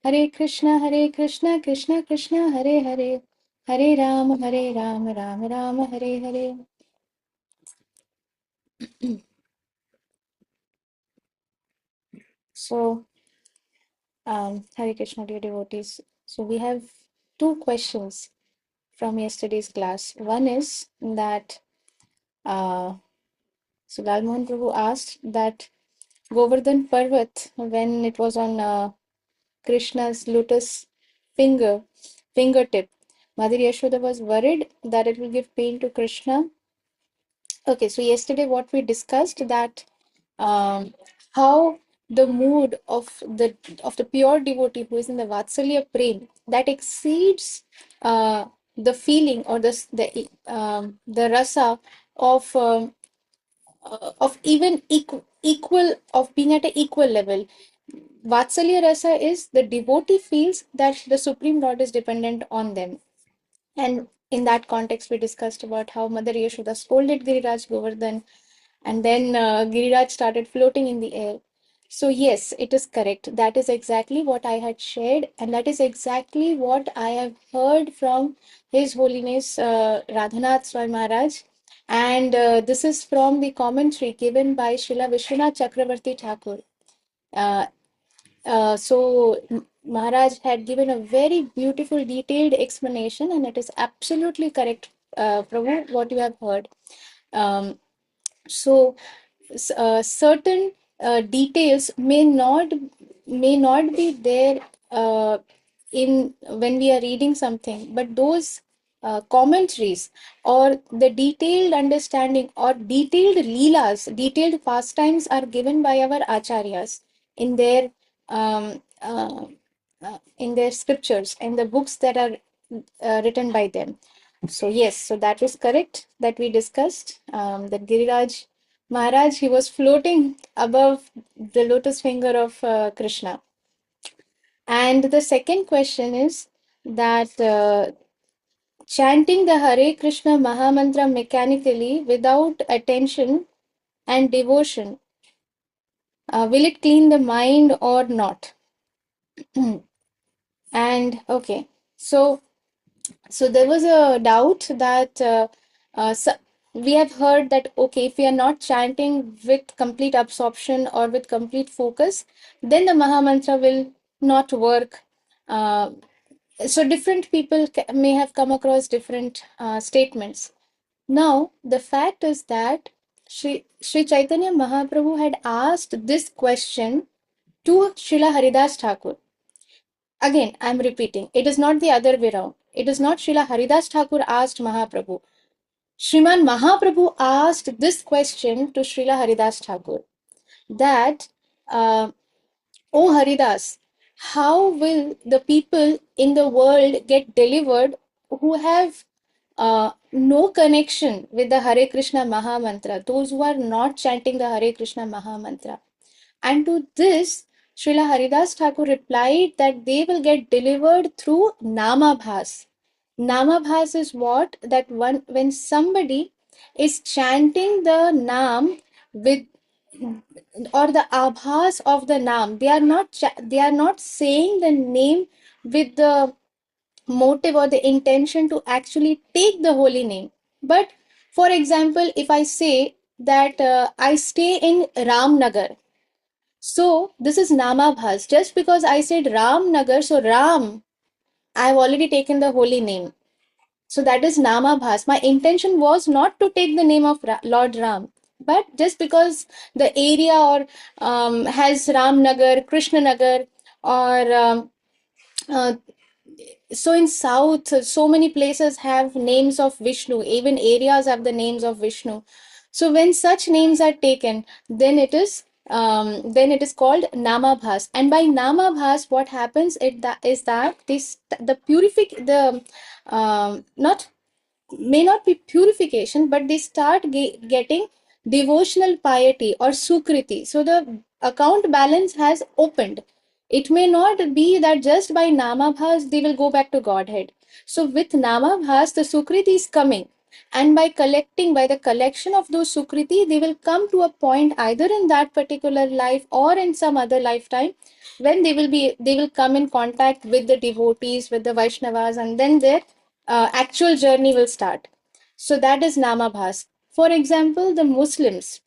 Hare Krishna, Krishna Krishna, Hare Hare, Hare Ram, Ram Ram, Hare Hare. So, Hare Krishna, dear devotees. So, we have two questions from yesterday's class. One is that, so Lal Mohan Prabhu asked that Govardhan Parvat, when it was on Krishna's lotus fingertip, Mother Yashoda was worried that it will give pain to Krishna. Okay, so yesterday what we discussed that how the mood of the pure devotee who is in the Vatsalya Prem that exceeds the feeling or the rasa of even equal of being at an equal level. Vatsalya rasa is the devotee feels that the Supreme Lord is dependent on them. And in that context, we discussed about how Mother Yashoda scolded Giriraj Govardhan, and then Giriraj started floating in the air. So, yes, it is correct. That is exactly what I had shared, and that is exactly what I have heard from His Holiness Radhanath Swami Maharaj. And this is from the commentary given by Srila Vishwanath Chakravarti Thakur. Uh, Maharaj had given a very beautiful, detailed explanation, and it is absolutely correct, Prabhu, what you have heard. Um, so, certain details may not be there in when we are reading something, but those commentaries or the detailed understanding or detailed leelas, detailed pastimes are given by our acharyas in their in their scriptures and the books that are written by them. So yes, so that is correct that we discussed that Giriraj Maharaj, he was floating above the lotus finger of Krishna. And the second question is that chanting the Hare Krishna Mahamantra mechanically without attention and devotion, will it clean the mind or not? And okay, so there was a doubt that we have heard that okay, if we are not chanting with complete absorption or with complete focus, then the Mahamantra will not work. Uh, so different people may have come across different statements. Now, the fact is that Sri Chaitanya Mahaprabhu had asked this question to Srila Haridas Thakur. Again, I'm repeating, it is not the other way around. It is not Srila Haridas Thakur asked Mahaprabhu. Sriman Mahaprabhu asked this question to Srila Haridas Thakur that, O Haridas, how will the people in the world get delivered who have no connection with the Hare Krishna Mahamantra, those who are not chanting the Hare Krishna Mahamantra? And to this, Srila Haridas Thakur replied that they will get delivered through Namabhas. Namabhas is what? That when somebody is chanting the Nam with or the abhas of the Nam, they are not saying the name with the motive or the intention to actually take the holy name. But for example, if I say that I stay in Ramnagar, so this is Namabhas. Just because I said Ramnagar, so Ram, I have already taken the holy name. So that is Namabhas. My intention was not to take the name of Lord Ram, but just because the area or has Ramnagar, Krishnanagar, or uh, so in south so many places have names of Vishnu, even areas have the names of Vishnu. So when such names are taken, then it is called Namabhas. And by Namabhas, what happens is that this the purific the not may not be purification, but they start getting devotional piety or sukriti. So the account balance has opened. It may not be that just by namabhas they will go back to Godhead. So with namabhas, the sukriti is coming. And by the collection of those sukriti, they will come to a point either in that particular life or in some other lifetime when they will come in contact with the devotees, with the Vaishnavas, and then their actual journey will start. So that is Namabhas. For example, the Muslims,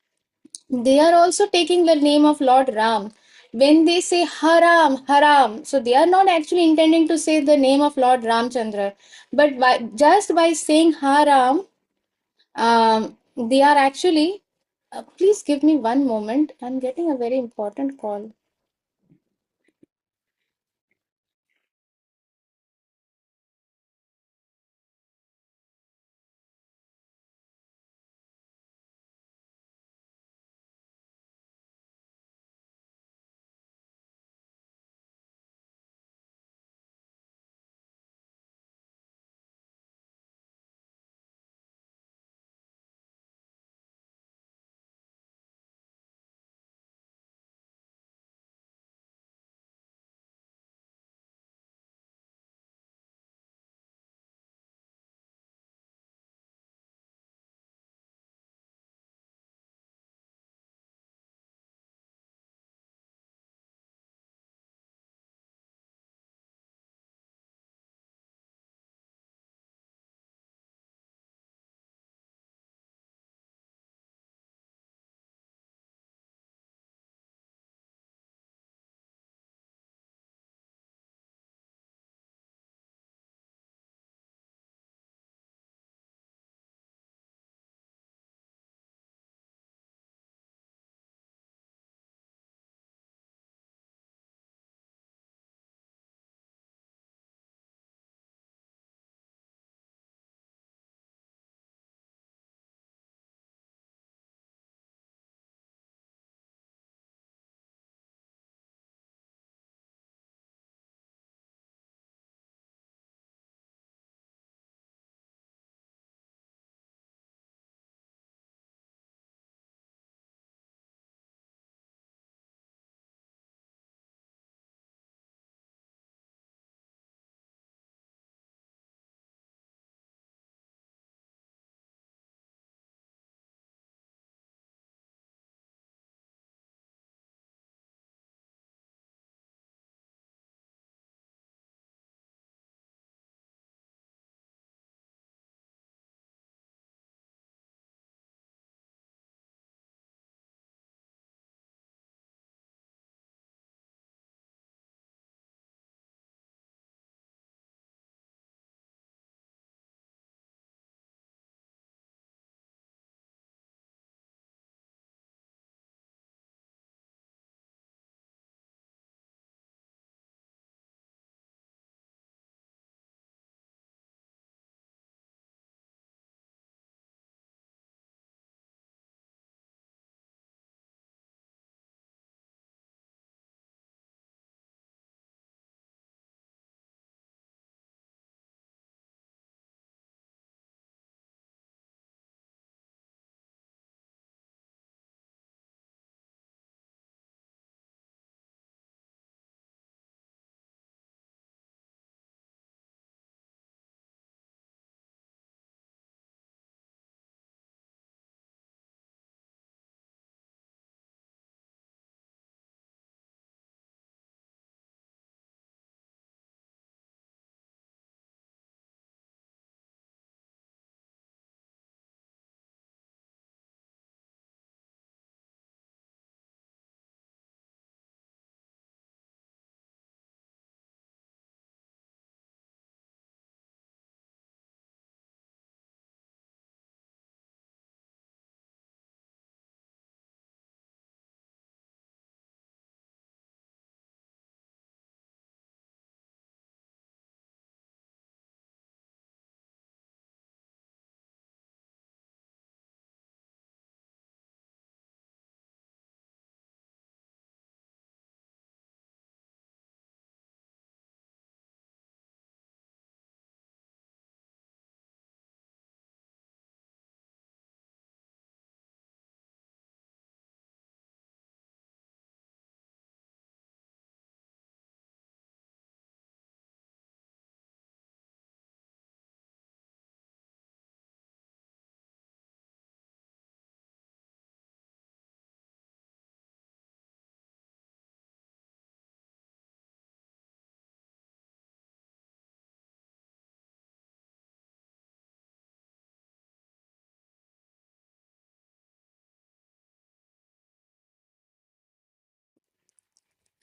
they are also taking the name of Lord Ram. When they say Haram, Haram, so they are not actually intending to say the name of Lord Ramchandra, but just by saying Haram, they are actually. Please give me one moment. I'm getting a very important call.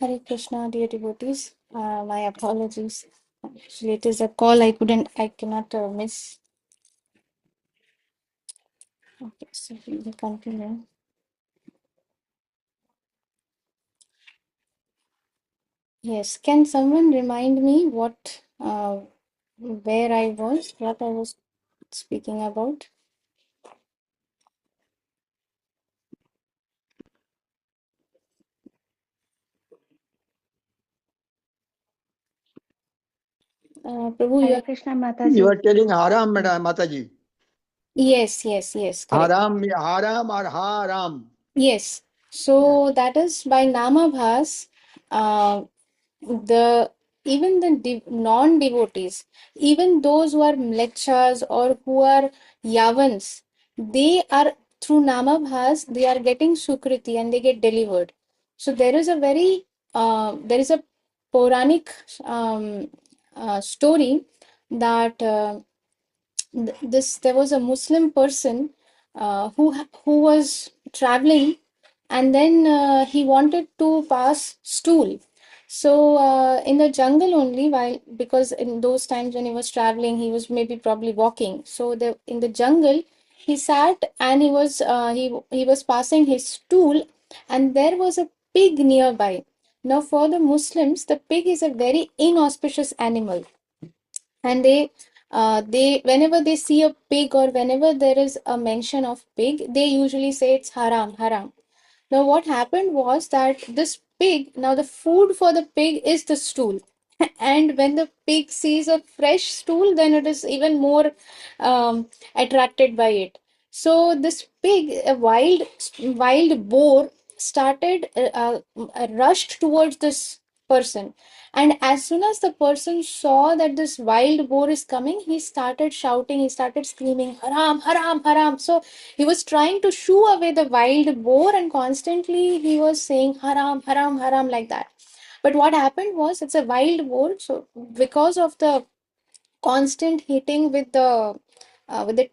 Hare Krishna, dear devotees. My apologies. Actually, it is a call I cannot miss. Okay, so we will continue. Yes, can someone remind me where I was, what I was speaking about? Prabhu, you Hare are, Krishna You Mataji. are telling haram, Mataji. yes, correct. Haram or haram. Yes. Yeah. So that is by Namabhas. The even the non-devotees, even those who are mlechas or who are yavans, they are through namabhas, they are getting sukriti and they get delivered. So there is a Puranic story that this there was a Muslim person who was traveling, and then he wanted to pass stool. So in the jungle only, while because in those times when he was traveling, he was maybe probably walking. So in the jungle, he sat and he was passing his stool, and there was a pig nearby. Now for the Muslims, the pig is a very inauspicious animal, and they whenever they see a pig or whenever there is a mention of pig, they usually say it's haram, haram. Now what happened was that this pig, now the food for the pig is the stool. And when the pig sees a fresh stool, then it is even more attracted by it. So this pig, a wild boar, started rushed towards this person. And as soon as the person saw that this wild boar is coming, he started shouting, he started screaming, haram, haram, haram. So he was trying to shoo away the wild boar, and constantly he was saying haram, haram, haram, like that. But what happened was it's a wild boar, so because of the constant hitting with the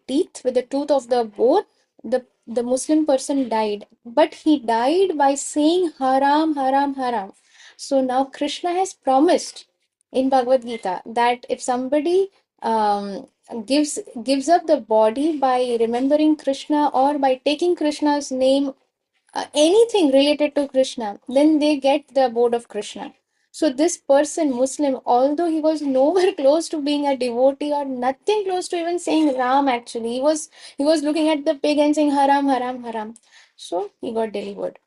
teeth, with the tooth of the boar, the Muslim person died. But he died by saying haram, haram, haram. So now Krishna has promised in Bhagavad Gita that if somebody gives up the body by remembering Krishna or by taking Krishna's name, anything related to Krishna, then they get the abode of Krishna. So this person, Muslim, although he was nowhere close to being a devotee or nothing close to even saying Ram, actually, he was looking at the pig and saying Haram, Haram, Haram. So he got delivered.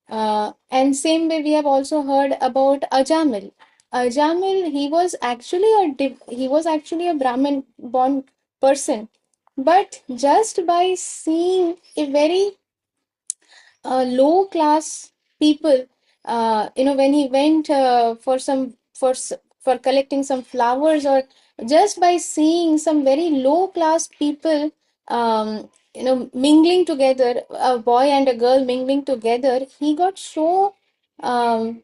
And same way we have also heard about Ajamil. Ajamil, he was actually a Brahmin born person, but just by seeing a very low class people, when he went for collecting some flowers, or just by seeing some very low class people, mingling together, a boy and a girl mingling together, he got so um,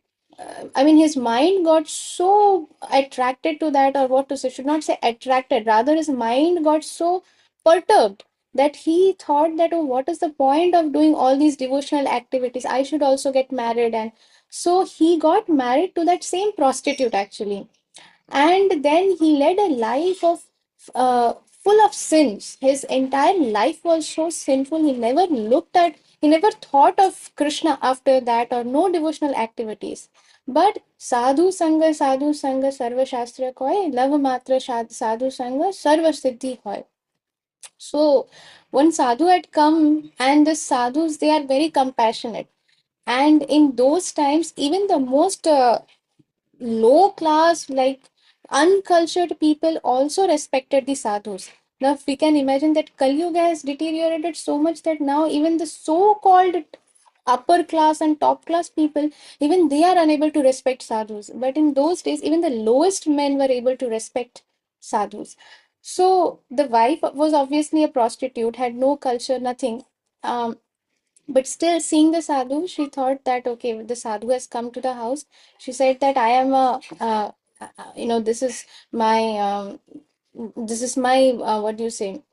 I mean, his mind got so attracted to that, or what to say, should not say attracted, rather, his mind got so perturbed that he thought that, oh, what is the point of doing all these devotional activities? I should also get married. And so he got married to that same prostitute, actually. And then he led a life of full of sins. His entire life was so sinful. He never thought of Krishna after that, or no devotional activities. But sadhu sanga sarva shastra koy, love matra sadhu sanga sarva siddhi hoy. So one sadhu had come, and the sadhus, they are very compassionate. And in those times, even the most low class, like uncultured people, also respected the sadhus. Now, if we can imagine that Kali Yuga has deteriorated so much that now even the so-called upper class and top class people, even they are unable to respect sadhus. But in those days, even the lowest men were able to respect sadhus. So the wife was obviously a prostitute, had no culture, nothing. But still, seeing the sadhu, she thought that, okay, the sadhu has come to the house. She said that I am this is my what do you say?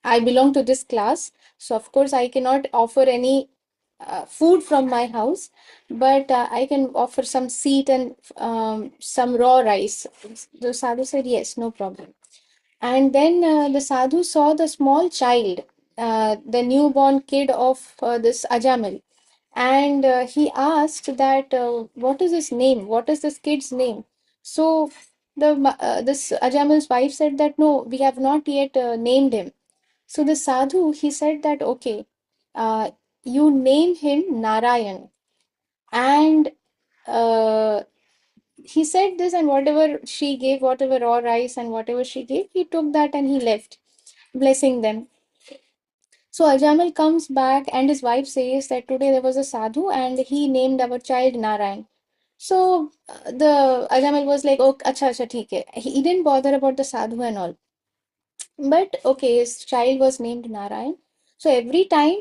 I belong to this class, so of course I cannot offer any. food from my house, but I can offer some seat and some raw rice. The sadhu said, yes, no problem. And then the sadhu saw the small child, the newborn kid of this Ajamil, and he asked that, what is his name? What is this kid's name? So this Ajamil's wife said that no, we have not yet named him. So the sadhu, he said that, okay, uh, you name him Narayan. And uh, he said this, and whatever she gave, whatever raw rice and whatever she gave, he took that and he left, blessing them. So Ajamal comes back, and his wife says that today there was a sadhu and he named our child Narayan. So the Ajamal was like, oh, acha, acha, theek hai. He didn't bother about the sadhu and all. But okay, his child was named Narayan. So every time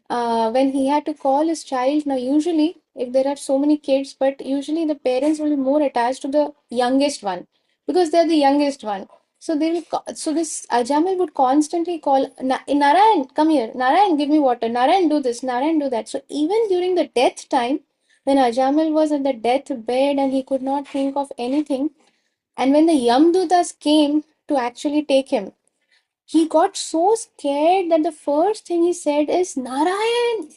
when he had to call his child, now usually if there are so many kids, but usually the parents will be more attached to the youngest one because they're the youngest one. So they will. So this Ajamil would constantly call Narayan, come here. Narayan, give me water. Narayan, do this. Narayan, do that. So even during the death time, when Ajamil was at the death bed and he could not think of anything, and when the Yamdutas came to actually take him, he got so scared that the first thing he said is Narayan.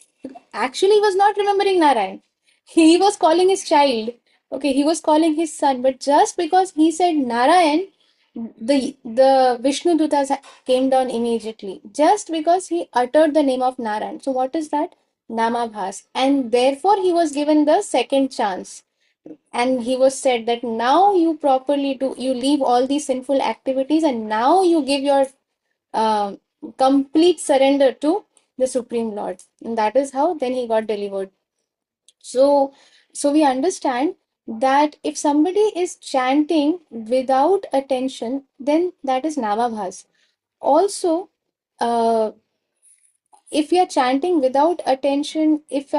Actually, he was not remembering Narayan. He was calling his child. Okay, he was calling his son. But just because he said Narayan, the Vishnu Dutas came down immediately. Just because he uttered the name of Narayan. So what is that? Namabhas. And therefore he was given the second chance. And he was said that now you properly do, you leave all these sinful activities and now you give your uh, complete surrender to the Supreme Lord. And that is how then he got delivered. So, so we understand that if somebody is chanting without attention, then that is Namabhas. Also, uh, if we are chanting without attention, if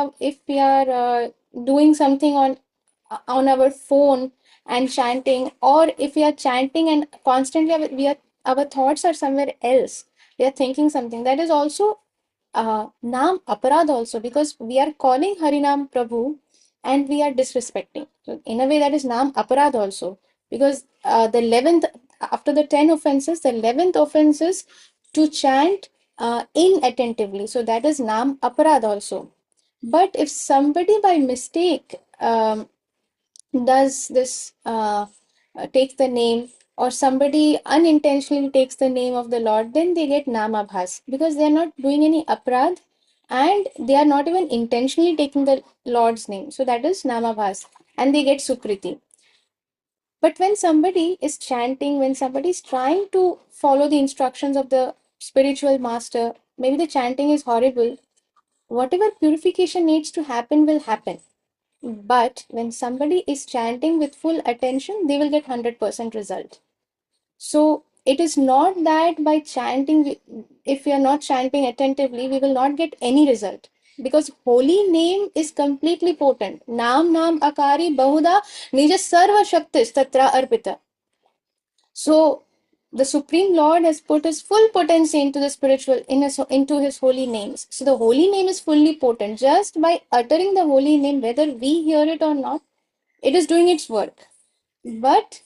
we are doing something on our phone and chanting, or if we are chanting and constantly our thoughts are somewhere else, we are thinking something, that is also Naam Aparad also, because we are calling Harinam Prabhu and we are disrespecting. So in a way, that is Naam Aparad also, because the 11th, after the 10 offenses, the 11th offense is to chant inattentively. So that is Naam Aparad also. But if somebody by mistake does this, takes the name, or somebody unintentionally takes the name of the Lord, then they get namabhas because they are not doing any aprad and they are not even intentionally taking the Lord's name. So that is namabhas, and they get sukriti. But when somebody is chanting, when somebody is trying to follow the instructions of the spiritual master, maybe the chanting is horrible, whatever purification needs to happen will happen. But when somebody is chanting with full attention, they will get 100% result. So it is not that by chanting, if we are not chanting attentively, we will not get any result. Because holy name is completely potent. Nam Nam Akari Bahuda Nija Sarva Shaktis Tatra Arpita. So the Supreme Lord has put his full potency into the spiritual, into his holy names. So the holy name is fully potent. Just by uttering the holy name, whether we hear it or not, it is doing its work. But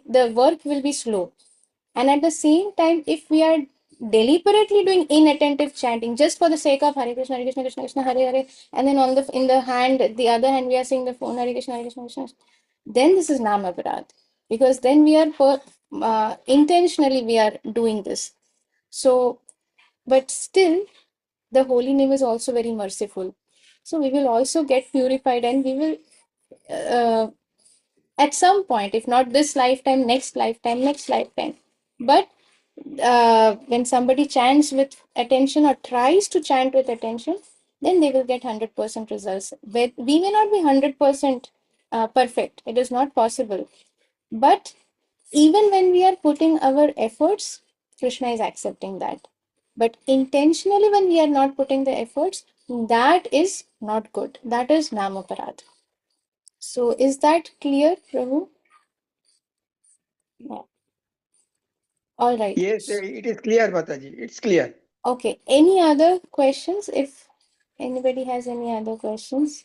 the work will be slow. And at the same time, if we are deliberately doing inattentive chanting just for the sake of Hare Krishna, Krishna Krishna, Hare Hare, and then on the in the hand, the other hand, we are saying the phone Hare Krishna, Hare Krishna, Krishna, then this is Nam Aparad. Because then we are intentionally we are doing this. So, but still, the holy name is also very merciful. So we will also get purified, and we will uh, at some point, if not this lifetime, next lifetime, next lifetime. But when somebody chants with attention or tries to chant with attention, then they will get 100% results. But we may not be 100% perfect, it is not possible. But even when we are putting our efforts, Krishna is accepting that. But intentionally, when we are not putting the efforts, that is not good. That is Namaparad. So, is that clear, Prabhu? Yeah. All right. Yes, it is clear, Mataji. It's clear. Okay. Any other questions? If Anybody has any other questions?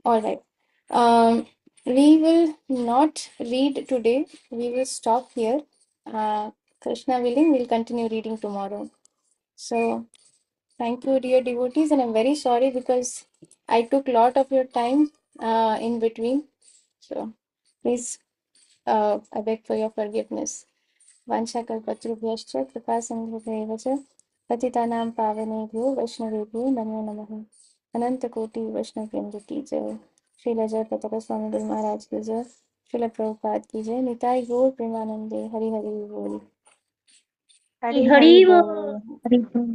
All right. Um, we will not read today. We will stop here. Krishna willing, we'll continue reading tomorrow. So thank you, dear devotees, and I'm very sorry because I took a lot of your time in between. So please, I beg for your forgiveness. वाञ्छाकल्पतरुभ्यश्च कृपासिन्धुभ्यैव च पतितानां पावनेभ्यो वैष्णवेभ्यो नमो नमः। अनंतकोटि वैष्णववृंद की जय। श्रील जय पताका स्वामी गुरु महाराज की जय। श्रील प्रभुपाद की जय। निताई गौर प्रेमानंदे हरि हरि बोल। हरि हरि हरि वो बोल। हरि बोल।